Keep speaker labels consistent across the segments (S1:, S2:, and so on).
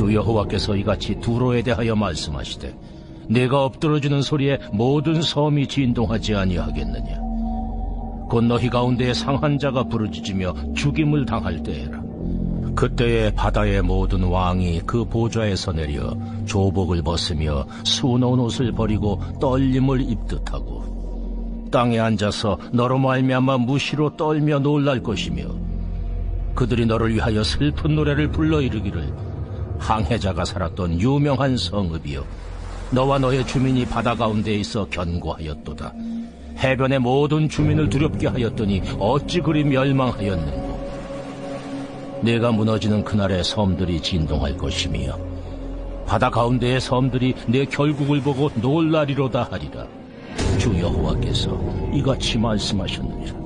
S1: 주 여호와께서 이같이 두로에 대하여 말씀하시되 내가 엎드러지는 소리에 모든 섬이 진동하지 아니하겠느냐. 곧 너희 가운데에 상한 자가 부르짖으며 죽임을 당할 때에라. 그때에 바다의 모든 왕이 그 보좌에서 내려 조복을 벗으며 수놓은 옷을 버리고 떨림을 입듯 하고 땅에 앉아서 너로 말미암아 무시로 떨며 놀랄 것이며 그들이 너를 위하여 슬픈 노래를 불러 이르기를 항해자가 살았던 유명한 성읍이여 너와 너의 주민이 바다 가운데에 있어 견고하였도다. 해변의 모든 주민을 두렵게 하였더니 어찌 그리 멸망하였는고. 내가 무너지는 그날에 섬들이 진동할 것이며 바다 가운데의 섬들이 내 결국을 보고 놀라리로다 하리라. 주 여호와께서 이같이 말씀하셨느니라.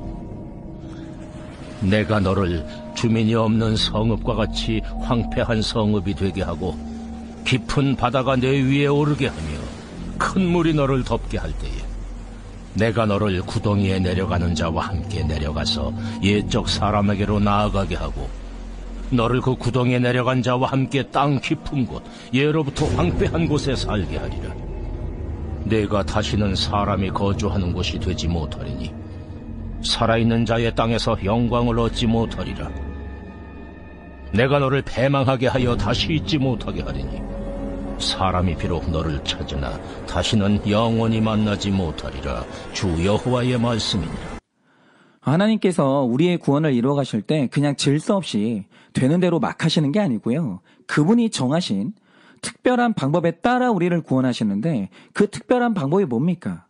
S1: 내가 너를 주민이 없는 성읍과 같이 황폐한 성읍이 되게 하고 깊은 바다가 내 위에 오르게 하며 큰 물이 너를 덮게 할 때에 내가 너를 구덩이에 내려가는 자와 함께 내려가서 옛적 사람에게로 나아가게 하고 너를 그 구덩이에 내려간 자와 함께 땅 깊은 곳 예로부터 황폐한 곳에 살게 하리라. 내가 다시는 사람이 거주하는 곳이 되지 못하리니 살아있는 자의 땅에서 영광을 얻지 못하리라. 내가 너를 패망하게 하여 다시 있지 못하게 하리니 사람이 비록 너를 찾으나 다시는 영원히 만나지 못하리라. 주 여호와의 말씀이니라.
S2: 하나님께서 우리의 구원을 이루어 가실 때 그냥 질서 없이 되는 대로 막 하시는 게 아니고요. 그분이 정하신 특별한 방법에 따라 우리를 구원하시는데 그 특별한 방법이 뭡니까?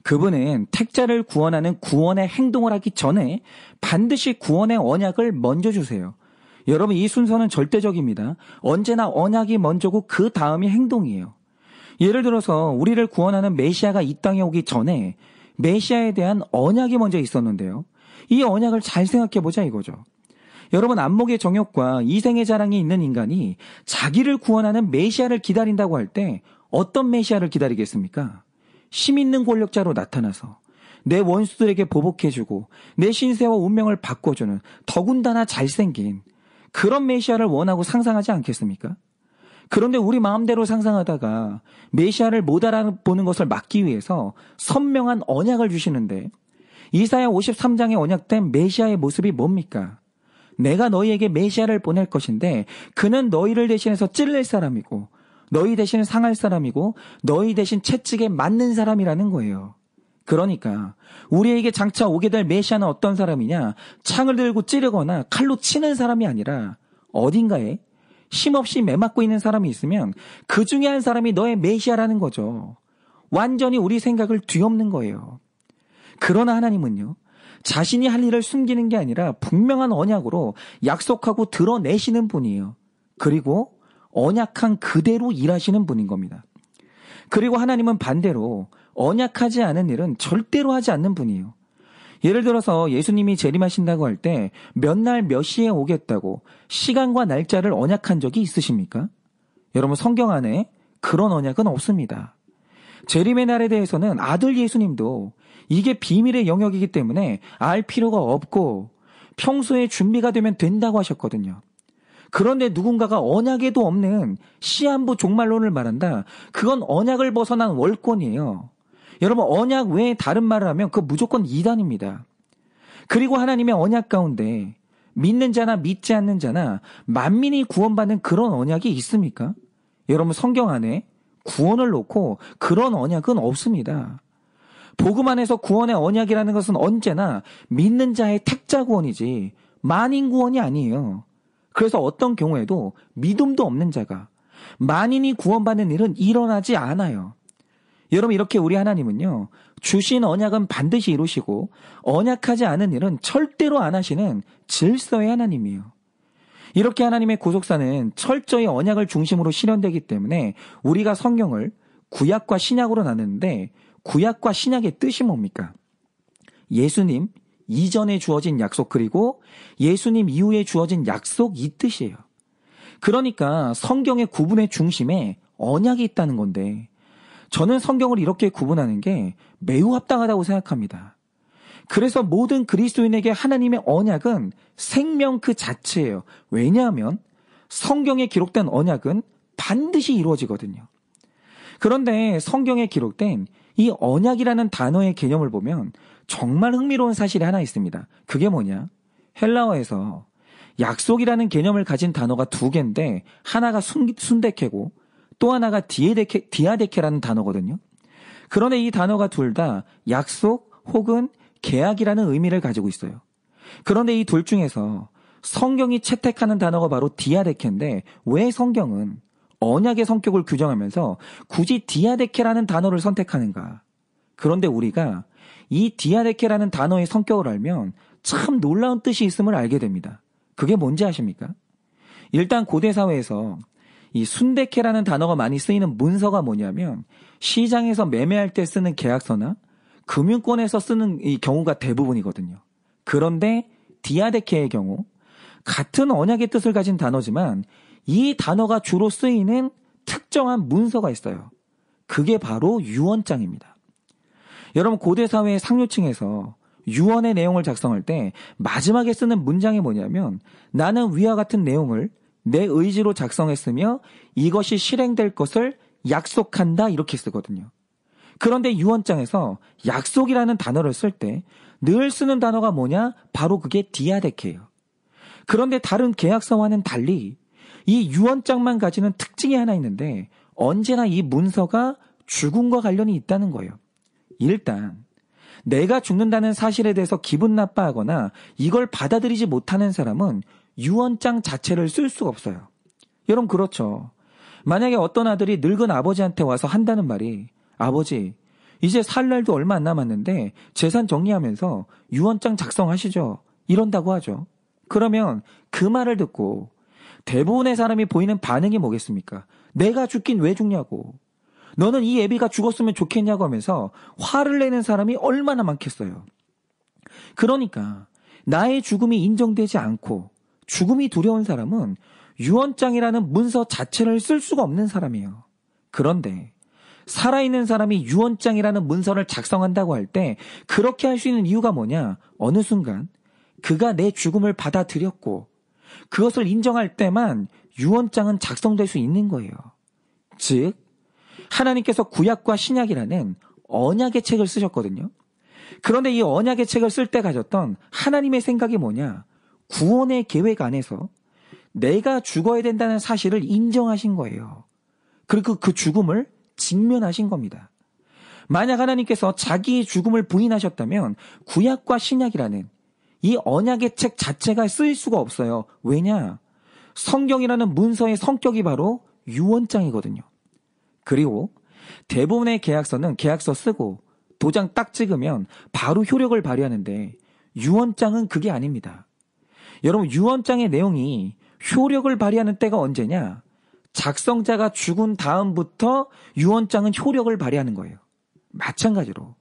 S2: 그분은 택자를 구원하는 구원의 행동을 하기 전에 반드시 구원의 언약을 먼저 주세요. 여러분, 이 순서는 절대적입니다. 언제나 언약이 먼저고 그 다음이 행동이에요. 예를 들어서 우리를 구원하는 메시아가 이 땅에 오기 전에 메시아에 대한 언약이 먼저 있었는데요. 이 언약을 잘 생각해보자 이거죠. 여러분, 안목의 정욕과 이생의 자랑이 있는 인간이 자기를 구원하는 메시아를 기다린다고 할 때 어떤 메시아를 기다리겠습니까? 힘 있는 권력자로 나타나서 내 원수들에게 보복해주고 내 신세와 운명을 바꿔주는 더군다나 잘생긴 그런 메시아를 원하고 상상하지 않겠습니까? 그런데 우리 마음대로 상상하다가 메시아를 못 알아보는 것을 막기 위해서 선명한 언약을 주시는데 이사야 53장에 언약된 메시아의 모습이 뭡니까? 내가 너희에게 메시아를 보낼 것인데 그는 너희를 대신해서 찔릴 사람이고 너희 대신 상할 사람이고 너희 대신 채찍에 맞는 사람이라는 거예요. 그러니까 우리에게 장차 오게 될 메시아는 어떤 사람이냐? 창을 들고 찌르거나 칼로 치는 사람이 아니라 어딘가에 힘없이 매맞고 있는 사람이 있으면 그 중에 한 사람이 너의 메시아라는 거죠. 완전히 우리 생각을 뒤엎는 거예요. 그러나 하나님은요, 자신이 할 일을 숨기는 게 아니라 분명한 언약으로 약속하고 드러내시는 분이에요. 그리고 언약한 그대로 일하시는 분인 겁니다. 그리고 하나님은 반대로 언약하지 않은 일은 절대로 하지 않는 분이에요. 예를 들어서 예수님이 재림하신다고 할 때 몇 날 몇 시에 오겠다고 시간과 날짜를 언약한 적이 있으십니까? 여러분, 성경 안에 그런 언약은 없습니다. 재림의 날에 대해서는 아들 예수님도 이게 비밀의 영역이기 때문에 알 필요가 없고 평소에 준비가 되면 된다고 하셨거든요. 그런데 누군가가 언약에도 없는 시한부 종말론을 말한다. 그건 언약을 벗어난 월권이에요. 여러분, 언약 외에 다른 말을 하면 그거 무조건 이단입니다. 그리고 하나님의 언약 가운데 믿는 자나 믿지 않는 자나 만민이 구원받는 그런 언약이 있습니까? 여러분, 성경 안에 구원을 놓고 그런 언약은 없습니다. 복음 안에서 구원의 언약이라는 것은 언제나 믿는 자의 택자 구원이지 만인 구원이 아니에요. 그래서 어떤 경우에도 믿음도 없는 자가 만인이 구원받는 일은 일어나지 않아요. 여러분, 이렇게 우리 하나님은요, 주신 언약은 반드시 이루시고 언약하지 않은 일은 절대로 안 하시는 질서의 하나님이에요. 이렇게 하나님의 구속사는 철저히 언약을 중심으로 실현되기 때문에 우리가 성경을 구약과 신약으로 나누는데 구약과 신약의 뜻이 뭡니까? 예수님 이전에 주어진 약속 그리고 예수님 이후에 주어진 약속, 이 뜻이에요. 그러니까 성경의 구분의 중심에 언약이 있다는 건데 저는 성경을 이렇게 구분하는 게 매우 합당하다고 생각합니다. 그래서 모든 그리스도인에게 하나님의 언약은 생명 그 자체예요. 왜냐하면 성경에 기록된 언약은 반드시 이루어지거든요. 그런데 성경에 기록된 이 언약이라는 단어의 개념을 보면 정말 흥미로운 사실이 하나 있습니다. 그게 뭐냐? 헬라어에서 약속이라는 개념을 가진 단어가 두 개인데 하나가 순데케고 또 하나가 디아데케라는 단어거든요. 그런데 이 단어가 둘 다 약속 혹은 계약이라는 의미를 가지고 있어요. 그런데 이 둘 중에서 성경이 채택하는 단어가 바로 디아데케인데 왜 성경은 언약의 성격을 규정하면서 굳이 디아데케라는 단어를 선택하는가? 그런데 우리가 이 디아데케라는 단어의 성격을 알면 참 놀라운 뜻이 있음을 알게 됩니다. 그게 뭔지 아십니까? 일단 고대 사회에서 이 순데케라는 단어가 많이 쓰이는 문서가 뭐냐면 시장에서 매매할 때 쓰는 계약서나 금융권에서 쓰는 이 경우가 대부분이거든요. 그런데 디아데케의 경우 같은 언약의 뜻을 가진 단어지만 이 단어가 주로 쓰이는 특정한 문서가 있어요. 그게 바로 유언장입니다. 여러분 고대 사회의 상류층에서 유언의 내용을 작성할 때 마지막에 쓰는 문장이 뭐냐면 나는 위와 같은 내용을 내 의지로 작성했으며 이것이 실행될 것을 약속한다 이렇게 쓰거든요. 그런데 유언장에서 약속이라는 단어를 쓸 때 늘 쓰는 단어가 뭐냐? 바로 그게 디아데케예요. 그런데 다른 계약서와는 달리 이 유언장만 가지는 특징이 하나 있는데 언제나 이 문서가 죽음과 관련이 있다는 거예요. 일단 내가 죽는다는 사실에 대해서 기분 나빠하거나 이걸 받아들이지 못하는 사람은 유언장 자체를 쓸 수가 없어요. 여러분 그렇죠. 만약에 어떤 아들이 늙은 아버지한테 와서 한다는 말이 아버지 이제 살 날도 얼마 안 남았는데 재산 정리하면서 유언장 작성하시죠. 이런다고 하죠. 그러면 그 말을 듣고 대부분의 사람이 보이는 반응이 뭐겠습니까? 내가 죽긴 왜 죽냐고. 너는 이 애비가 죽었으면 좋겠냐고 하면서 화를 내는 사람이 얼마나 많겠어요. 그러니까 나의 죽음이 인정되지 않고 죽음이 두려운 사람은 유언장이라는 문서 자체를 쓸 수가 없는 사람이에요. 그런데 살아있는 사람이 유언장이라는 문서를 작성한다고 할 때 그렇게 할 수 있는 이유가 뭐냐? 어느 순간 그가 내 죽음을 받아들였고 그것을 인정할 때만 유언장은 작성될 수 있는 거예요. 즉 하나님께서 구약과 신약이라는 언약의 책을 쓰셨거든요. 그런데 이 언약의 책을 쓸 때 가졌던 하나님의 생각이 뭐냐? 구원의 계획 안에서 내가 죽어야 된다는 사실을 인정하신 거예요. 그리고 그 죽음을 직면하신 겁니다. 만약 하나님께서 자기의 죽음을 부인하셨다면 구약과 신약이라는 이 언약의 책 자체가 쓰일 수가 없어요. 왜냐? 성경이라는 문서의 성격이 바로 유언장이거든요. 그리고 대부분의 계약서는 계약서 쓰고 도장 딱 찍으면 바로 효력을 발휘하는데 유언장은 그게 아닙니다. 여러분 유언장의 내용이 효력을 발휘하는 때가 언제냐? 작성자가 죽은 다음부터 유언장은 효력을 발휘하는 거예요. 마찬가지로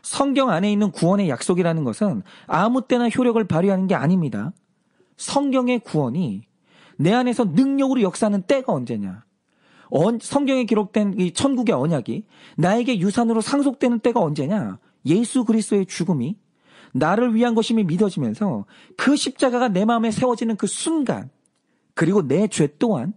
S2: 성경 안에 있는 구원의 약속이라는 것은 아무 때나 효력을 발휘하는 게 아닙니다. 성경의 구원이 내 안에서 능력으로 역사하는 때가 언제냐? 성경에 기록된 이 천국의 언약이 나에게 유산으로 상속되는 때가 언제냐? 예수 그리스도의 죽음이 나를 위한 것임이 믿어지면서 그 십자가가 내 마음에 세워지는 그 순간, 그리고 내 죄 또한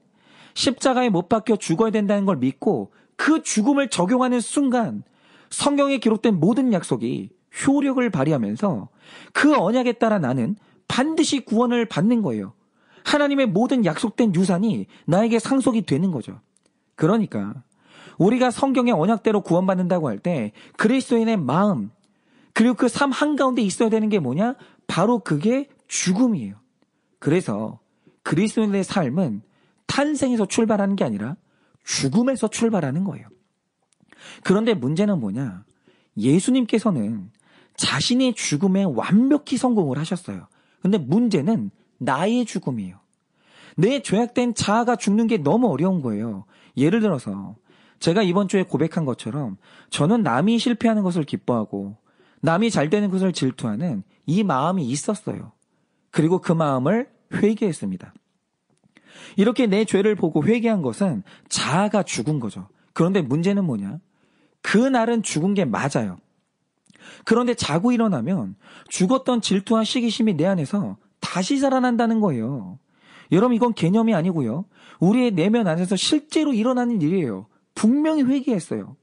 S2: 십자가에 못 박혀 죽어야 된다는 걸 믿고 그 죽음을 적용하는 순간 성경에 기록된 모든 약속이 효력을 발휘하면서 그 언약에 따라 나는 반드시 구원을 받는 거예요. 하나님의 모든 약속된 유산이 나에게 상속이 되는 거죠. 그러니까 우리가 성경의 언약대로 구원받는다고 할 때 그리스도인의 마음 그리고 그 삶 한가운데 있어야 되는 게 뭐냐? 바로 그게 죽음이에요. 그래서 그리스도인의 삶은 탄생에서 출발하는 게 아니라 죽음에서 출발하는 거예요. 그런데 문제는 뭐냐? 예수님께서는 자신의 죽음에 완벽히 성공을 하셨어요. 근데 문제는 나의 죽음이에요. 내 죄악된 자아가 죽는 게 너무 어려운 거예요. 예를 들어서 제가 이번 주에 고백한 것처럼 저는 남이 실패하는 것을 기뻐하고 남이 잘 되는 것을 질투하는 이 마음이 있었어요. 그리고 그 마음을 회개했습니다. 이렇게 내 죄를 보고 회개한 것은 자아가 죽은 거죠. 그런데 문제는 뭐냐? 그 날은 죽은 게 맞아요. 그런데 자고 일어나면 죽었던 질투와 시기심이 내 안에서 다시 살아난다는 거예요. 여러분 이건 개념이 아니고요. 우리의 내면 안에서 실제로 일어나는 일이에요. 분명히 회개했어요.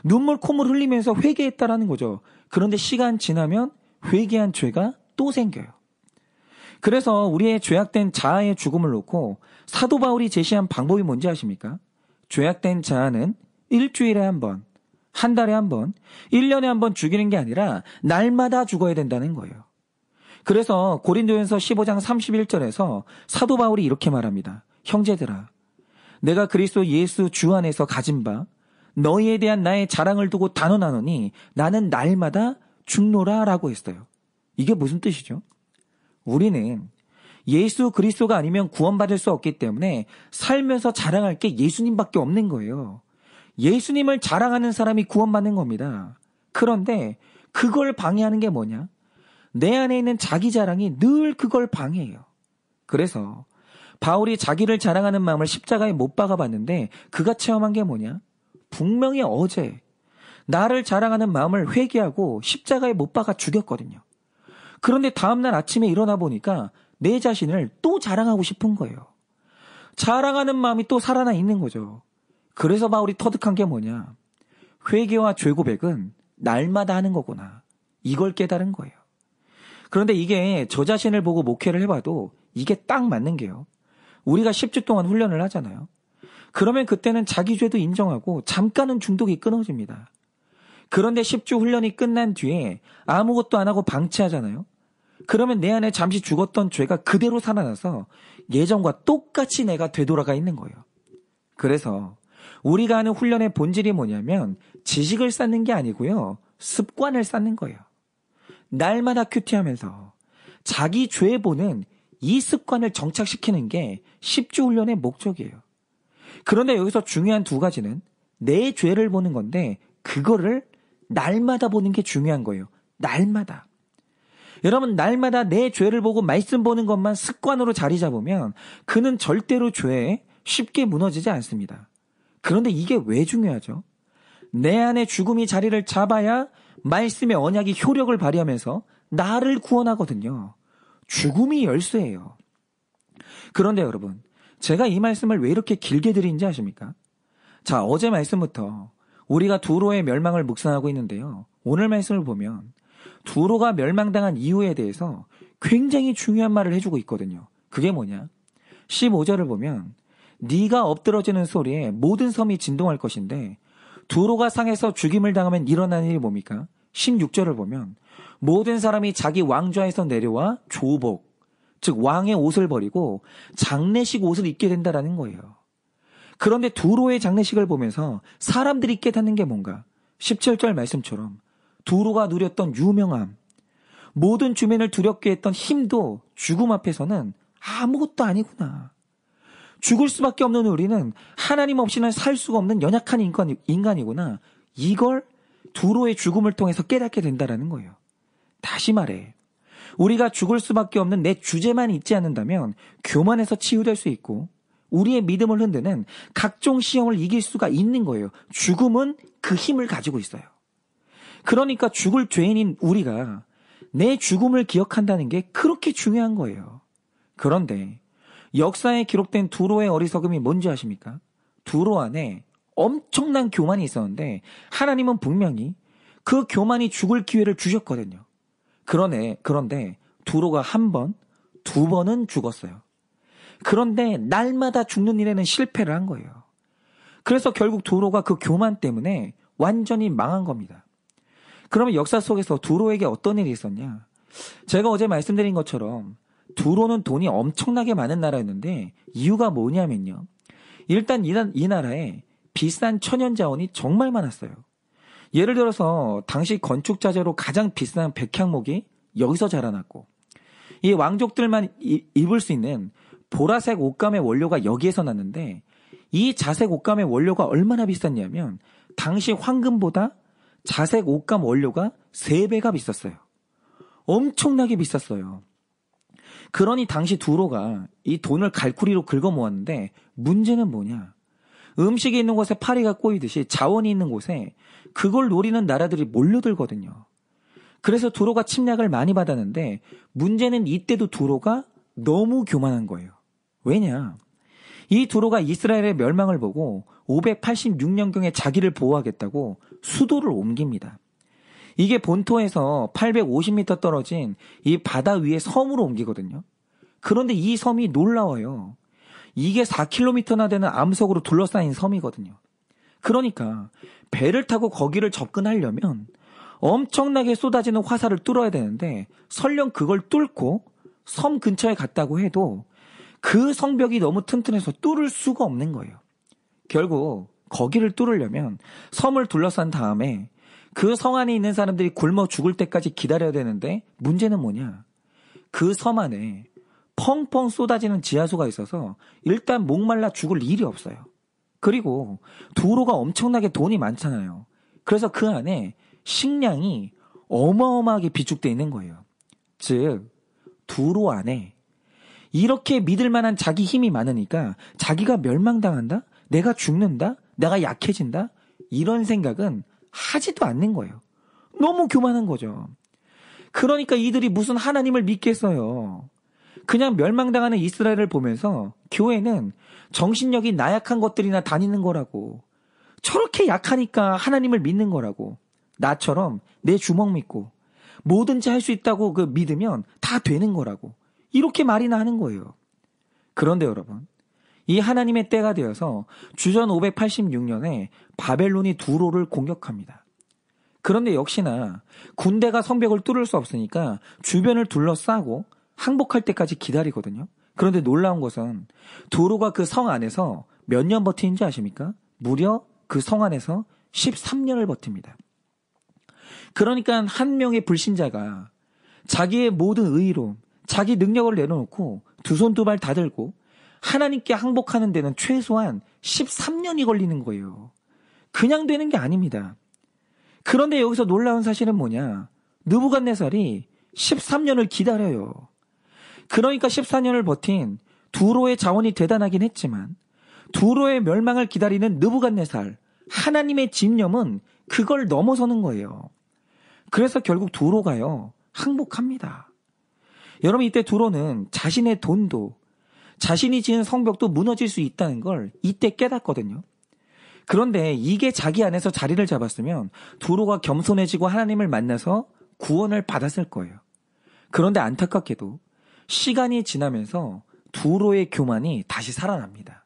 S2: 눈물 콧물 흘리면서 회개했다라는 거죠. 그런데 시간 지나면 회개한 죄가 또 생겨요. 그래서 우리의 죄악된 자아의 죽음을 놓고 사도 바울이 제시한 방법이 뭔지 아십니까? 죄악된 자아는 일주일에 한 번, 한 달에 한 번, 1년에 한 번 죽이는 게 아니라 날마다 죽어야 된다는 거예요. 그래서 고린도전서 15장 31절에서 사도 바울이 이렇게 말합니다. 형제들아, 내가 그리스도 예수 주 안에서 가진 바 너희에 대한 나의 자랑을 두고 단언하노니 나는 날마다 죽노라 라고 했어요. 이게 무슨 뜻이죠? 우리는 예수 그리스도가 아니면 구원받을 수 없기 때문에 살면서 자랑할 게 예수님밖에 없는 거예요. 예수님을 자랑하는 사람이 구원받는 겁니다. 그런데 그걸 방해하는 게 뭐냐? 내 안에 있는 자기 자랑이 늘 그걸 방해해요. 그래서 바울이 자기를 자랑하는 마음을 십자가에 못 박아봤는데 그가 체험한 게 뭐냐? 분명히 어제 나를 자랑하는 마음을 회개하고 십자가에 못 박아 죽였거든요. 그런데 다음날 아침에 일어나 보니까 내 자신을 또 자랑하고 싶은 거예요. 자랑하는 마음이 또 살아나 있는 거죠. 그래서 바울이 터득한 게 뭐냐? 회개와 죄 고백은 날마다 하는 거구나. 이걸 깨달은 거예요. 그런데 이게 저 자신을 보고 목회를 해봐도 이게 딱 맞는 게요. 우리가 10주 동안 훈련을 하잖아요. 그러면 그때는 자기 죄도 인정하고 잠깐은 중독이 끊어집니다. 그런데 10주 훈련이 끝난 뒤에 아무것도 안 하고 방치하잖아요. 그러면 내 안에 잠시 죽었던 죄가 그대로 살아나서 예전과 똑같이 내가 되돌아가 있는 거예요. 그래서 우리가 하는 훈련의 본질이 뭐냐면 지식을 쌓는 게 아니고요. 습관을 쌓는 거예요. 날마다 큐티하면서 자기 죄 보는 이 습관을 정착시키는 게 10주 훈련의 목적이에요. 그런데 여기서 중요한 두 가지는 내 죄를 보는 건데 그거를 날마다 보는 게 중요한 거예요. 날마다. 여러분 날마다 내 죄를 보고 말씀 보는 것만 습관으로 자리 잡으면 그는 절대로 죄에 쉽게 무너지지 않습니다. 그런데 이게 왜 중요하죠? 내 안에 죽음이 자리를 잡아야 말씀의 언약이 효력을 발휘하면서 나를 구원하거든요. 죽음이 열쇠예요. 그런데 여러분, 제가 이 말씀을 왜 이렇게 길게 드린지 아십니까? 자, 어제 말씀부터 우리가 두로의 멸망을 묵상하고 있는데요. 오늘 말씀을 보면 두로가 멸망당한 이유에 대해서 굉장히 중요한 말을 해주고 있거든요. 그게 뭐냐? 15절을 보면 네가 엎드러지는 소리에 모든 섬이 진동할 것인데 두로가 상해서 죽임을 당하면 일어나는 일이 뭡니까? 16절을 보면 모든 사람이 자기 왕좌에서 내려와 조복, 즉 왕의 옷을 버리고 장례식 옷을 입게 된다라는 거예요. 그런데 두로의 장례식을 보면서 사람들이 깨닫는 게 뭔가? 17절 말씀처럼 두로가 누렸던 유명함, 모든 주민을 두렵게 했던 힘도 죽음 앞에서는 아무것도 아니구나. 죽을 수밖에 없는 우리는 하나님 없이는 살 수가 없는 연약한 인간이구나. 이걸 두로의 죽음을 통해서 깨닫게 된다라는 거예요. 다시 말해, 우리가 죽을 수밖에 없는 내 주제만 잊지 않는다면 교만에서 치유될 수 있고 우리의 믿음을 흔드는 각종 시험을 이길 수가 있는 거예요. 죽음은 그 힘을 가지고 있어요. 그러니까 죽을 죄인인 우리가 내 죽음을 기억한다는 게 그렇게 중요한 거예요. 그런데 역사에 기록된 두로의 어리석음이 뭔지 아십니까? 두로 안에 엄청난 교만이 있었는데 하나님은 분명히 그 교만이 죽을 기회를 주셨거든요. 그런데 두로가 한 번, 두 번은 죽었어요. 그런데 날마다 죽는 일에는 실패를 한 거예요. 그래서 결국 두로가 그 교만 때문에 완전히 망한 겁니다. 그러면 역사 속에서 두로에게 어떤 일이 있었냐? 제가 어제 말씀드린 것처럼 두로는 돈이 엄청나게 많은 나라였는데 이유가 뭐냐면요. 일단 이 나라에 비싼 천연자원이 정말 많았어요. 예를 들어서 당시 건축 자재로 가장 비싼 백향목이 여기서 자라났고 이 왕족들만 입을 수 있는 보라색 옷감의 원료가 여기에서 났는데 이 자색 옷감의 원료가 얼마나 비쌌냐면 당시 황금보다 자색 옷감 원료가 3배가 비쌌어요. 엄청나게 비쌌어요. 그러니 당시 두로가 이 돈을 갈쿠리로 긁어 모았는데 문제는 뭐냐? 음식이 있는 곳에 파리가 꼬이듯이 자원이 있는 곳에 그걸 노리는 나라들이 몰려들거든요. 그래서 두로가 침략을 많이 받았는데 문제는 이때도 두로가 너무 교만한 거예요. 왜냐? 이 두로가 이스라엘의 멸망을 보고 586년경에 자기를 보호하겠다고 수도를 옮깁니다. 이게 본토에서 850m 떨어진 이 바다 위에 섬으로 옮기거든요. 그런데 이 섬이 놀라워요. 이게 4km나 되는 암석으로 둘러싸인 섬이거든요. 그러니까 배를 타고 거기를 접근하려면 엄청나게 쏟아지는 화살을 뚫어야 되는데 설령 그걸 뚫고 섬 근처에 갔다고 해도 그 성벽이 너무 튼튼해서 뚫을 수가 없는 거예요. 결국 거기를 뚫으려면 섬을 둘러싼 다음에 그 성 안에 있는 사람들이 굶어 죽을 때까지 기다려야 되는데 문제는 뭐냐? 그 섬 안에 펑펑 쏟아지는 지하수가 있어서 일단 목말라 죽을 일이 없어요. 그리고 두로가 엄청나게 돈이 많잖아요. 그래서 그 안에 식량이 어마어마하게 비축되어 있는 거예요. 즉 두로 안에 이렇게 믿을 만한 자기 힘이 많으니까 자기가 멸망당한다? 내가 죽는다? 내가 약해진다? 이런 생각은 하지도 않는 거예요. 너무 교만한 거죠. 그러니까 이들이 무슨 하나님을 믿겠어요. 그냥 멸망당하는 이스라엘을 보면서 교회는 정신력이 나약한 것들이나 다니는 거라고. 저렇게 약하니까 하나님을 믿는 거라고. 나처럼 내 주먹 믿고 뭐든지 할 수 있다고 믿으면 다 되는 거라고. 이렇게 말이나 하는 거예요. 그런데 여러분, 이 하나님의 때가 되어서 주전 586년에 바벨론이 두로를 공격합니다. 그런데 역시나 군대가 성벽을 뚫을 수 없으니까 주변을 둘러싸고 항복할 때까지 기다리거든요. 그런데 놀라운 것은 두로가 그 성 안에서 몇 년 버티는지 아십니까? 무려 그 성 안에서 13년을 버팁니다. 그러니까 한 명의 불신자가 자기의 모든 의로움, 자기 능력을 내려놓고 두 손 두 발 다 들고 하나님께 항복하는 데는 최소한 13년이 걸리는 거예요. 그냥 되는 게 아닙니다. 그런데 여기서 놀라운 사실은 뭐냐? 느부갓네살이 13년을 기다려요. 그러니까 14년을 버틴 두로의 자원이 대단하긴 했지만 두로의 멸망을 기다리는 느부갓네살, 하나님의 집념은 그걸 넘어서는 거예요. 그래서 결국 두로가요, 항복합니다. 여러분, 이때 두로는 자신의 돈도 자신이 지은 성벽도 무너질 수 있다는 걸 이때 깨닫거든요. 그런데 이게 자기 안에서 자리를 잡았으면 두로가 겸손해지고 하나님을 만나서 구원을 받았을 거예요. 그런데 안타깝게도 시간이 지나면서 두로의 교만이 다시 살아납니다.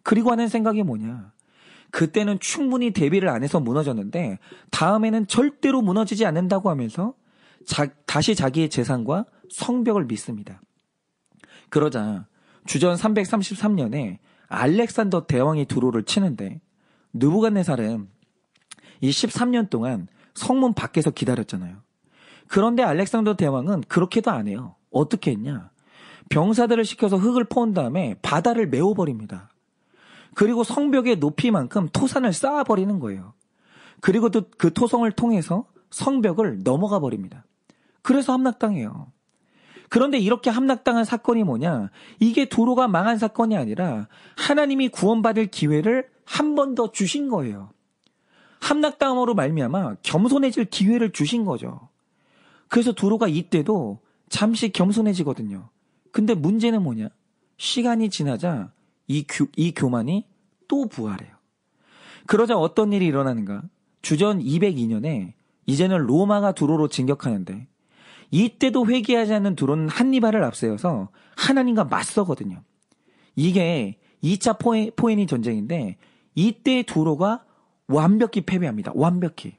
S2: 그리고 하는 생각이 뭐냐? 그때는 충분히 대비를 안 해서 무너졌는데 다음에는 절대로 무너지지 않는다고 하면서 다시 자기의 재산과 성벽을 믿습니다. 그러자 주전 333년에 알렉산더 대왕이 두로를 치는데 느부갓네살은 이 13년 동안 성문 밖에서 기다렸잖아요. 그런데 알렉산더 대왕은 그렇게도 안 해요. 어떻게 했냐? 병사들을 시켜서 흙을 퍼온 다음에 바다를 메워버립니다. 그리고 성벽의 높이만큼 토산을 쌓아버리는 거예요. 그리고 또 그 토성을 통해서 성벽을 넘어가 버립니다. 그래서 함락당해요. 그런데 이렇게 함락당한 사건이 뭐냐? 이게 두로가 망한 사건이 아니라 하나님이 구원받을 기회를 한 번 더 주신 거예요. 함락당함으로 말미암아 겸손해질 기회를 주신 거죠. 그래서 두로가 이때도 잠시 겸손해지거든요. 근데 문제는 뭐냐? 시간이 지나자 이 교만이 또 부활해요. 그러자 어떤 일이 일어나는가? 주전 202년에 이제는 로마가 두로로 진격하는데 이때도 회개하지 않는 두로는 한니발을 앞세워서 하나님과 맞서거든요. 이게 2차 포에니 전쟁인데 이때 두로가 완벽히 패배합니다. 완벽히.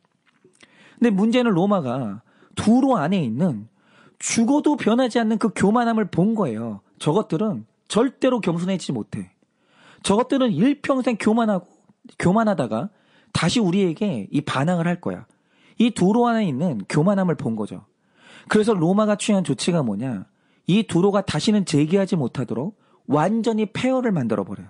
S2: 근데 문제는 로마가 두로 안에 있는 죽어도 변하지 않는 그 교만함을 본 거예요. 저것들은 절대로 겸손해지지 못해. 저것들은 일평생 교만하다가 다시 우리에게 이 반항을 할 거야. 이 두로 안에 있는 교만함을 본 거죠. 그래서 로마가 취한 조치가 뭐냐? 이 두로가 다시는 재기하지 못하도록 완전히 폐허를 만들어버려요.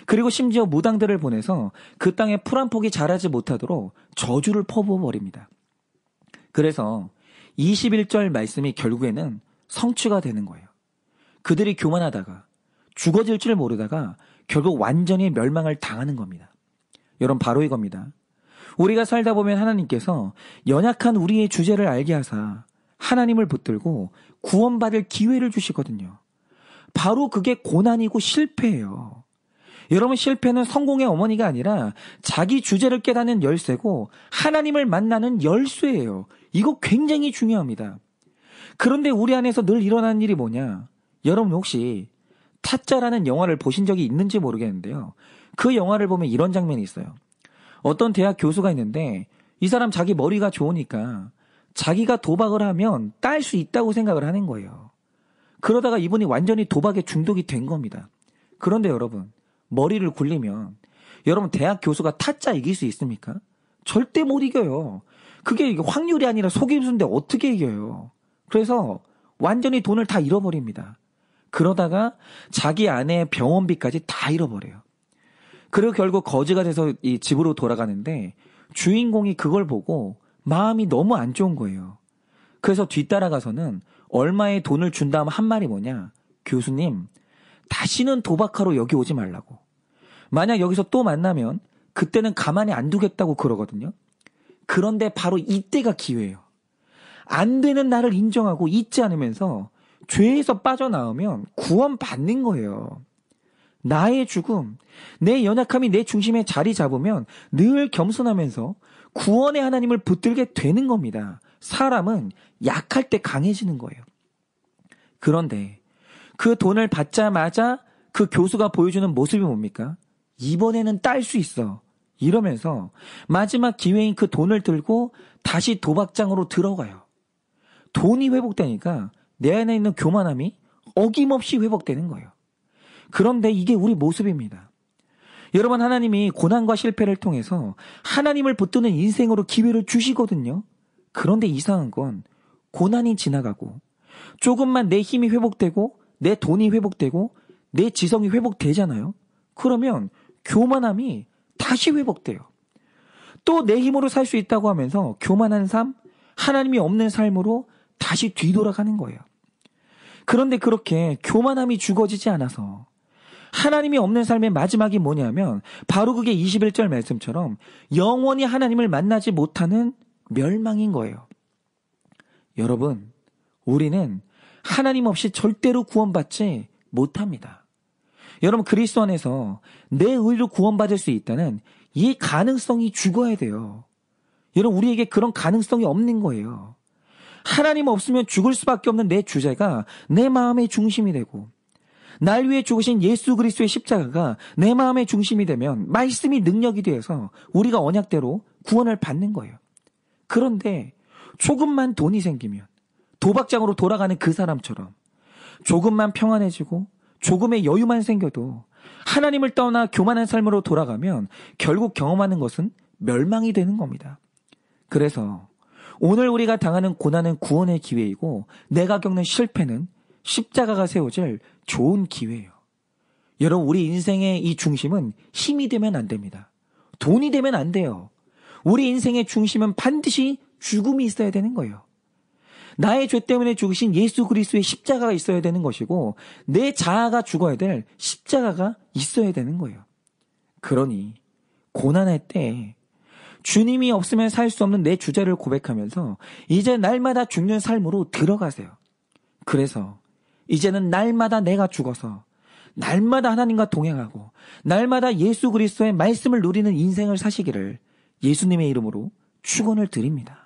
S2: 그리고 심지어 무당들을 보내서 그 땅에 풀 한 폭이 자라지 못하도록 저주를 퍼부어버립니다. 그래서 21절 말씀이 결국에는 성취가 되는 거예요. 그들이 교만하다가 죽어질 줄 모르다가 결국 완전히 멸망을 당하는 겁니다. 여러분, 바로 이겁니다. 우리가 살다 보면 하나님께서 연약한 우리의 주제를 알게 하사 하나님을 붙들고 구원받을 기회를 주시거든요. 바로 그게 고난이고 실패예요. 여러분, 실패는 성공의 어머니가 아니라 자기 주제를 깨닫는 열쇠고 하나님을 만나는 열쇠예요. 이거 굉장히 중요합니다. 그런데 우리 안에서 늘 일어나는 일이 뭐냐? 여러분 혹시 타짜라는 영화를 보신 적이 있는지 모르겠는데요. 그 영화를 보면 이런 장면이 있어요. 어떤 대학 교수가 있는데 이 사람 자기 머리가 좋으니까 자기가 도박을 하면 딸 수 있다고 생각을 하는 거예요. 그러다가 이분이 완전히 도박에 중독이 된 겁니다. 그런데 여러분, 머리를 굴리면 여러분 대학 교수가 타짜 이길 수 있습니까? 절대 못 이겨요. 그게 확률이 아니라 속임수인데 어떻게 이겨요? 그래서 완전히 돈을 다 잃어버립니다. 그러다가 자기 아내의 병원비까지 다 잃어버려요. 그리고 결국 거지가 돼서 이 집으로 돌아가는데 주인공이 그걸 보고 마음이 너무 안 좋은 거예요. 그래서 뒤따라가서는 얼마의 돈을 준 다음 한 말이 뭐냐? 교수님, 다시는 도박하러 여기 오지 말라고. 만약 여기서 또 만나면 그때는 가만히 안 두겠다고 그러거든요. 그런데 바로 이때가 기회예요. 안 되는 나를 인정하고 잊지 않으면서 죄에서 빠져나오면 구원받는 거예요. 나의 죽음, 내 연약함이 내 중심에 자리 잡으면 늘 겸손하면서 구원의 하나님을 붙들게 되는 겁니다. 사람은 약할 때 강해지는 거예요. 그런데 그 돈을 받자마자 그 교수가 보여주는 모습이 뭡니까? 이번에는 딸 수 있어. 이러면서 마지막 기회인 그 돈을 들고 다시 도박장으로 들어가요. 돈이 회복되니까 내 안에 있는 교만함이 어김없이 회복되는 거예요. 그런데 이게 우리 모습입니다. 여러분, 하나님이 고난과 실패를 통해서 하나님을 붙드는 인생으로 기회를 주시거든요. 그런데 이상한 건 고난이 지나가고 조금만 내 힘이 회복되고 내 돈이 회복되고 내 지성이 회복되잖아요. 그러면 교만함이 다시 회복돼요. 또 내 힘으로 살 수 있다고 하면서 교만한 삶, 하나님이 없는 삶으로 다시 뒤돌아가는 거예요. 그런데 그렇게 교만함이 죽어지지 않아서 하나님이 없는 삶의 마지막이 뭐냐면 바로 그게 21절 말씀처럼 영원히 하나님을 만나지 못하는 멸망인 거예요. 여러분, 우리는 하나님 없이 절대로 구원받지 못합니다. 여러분, 그리스도 안에서 내 의로 구원받을 수 있다는 이 가능성이 죽어야 돼요. 여러분, 우리에게 그런 가능성이 없는 거예요. 하나님 없으면 죽을 수밖에 없는 내 주제가 내 마음의 중심이 되고 날 위해 죽으신 예수 그리스도의 십자가가 내 마음의 중심이 되면 말씀이 능력이 되어서 우리가 언약대로 구원을 받는 거예요. 그런데 조금만 돈이 생기면 도박장으로 돌아가는 그 사람처럼 조금만 평안해지고 조금의 여유만 생겨도 하나님을 떠나 교만한 삶으로 돌아가면 결국 경험하는 것은 멸망이 되는 겁니다. 그래서 오늘 우리가 당하는 고난은 구원의 기회이고 내가 겪는 실패는 십자가가 세워질 좋은 기회예요. 여러분, 우리 인생의 이 중심은 힘이 되면 안 됩니다. 돈이 되면 안 돼요. 우리 인생의 중심은 반드시 죽음이 있어야 되는 거예요. 나의 죄 때문에 죽으신 예수 그리스도의 십자가가 있어야 되는 것이고 내 자아가 죽어야 될 십자가가 있어야 되는 거예요. 그러니 고난할 때 주님이 없으면 살 수 없는 내 주제를 고백하면서 이제 날마다 죽는 삶으로 들어가세요. 그래서 이제는 날마다 내가 죽어서 날마다 하나님과 동행하고 날마다 예수 그리스도의 말씀을 누리는 인생을 사시기를 예수님의 이름으로 축원을 드립니다.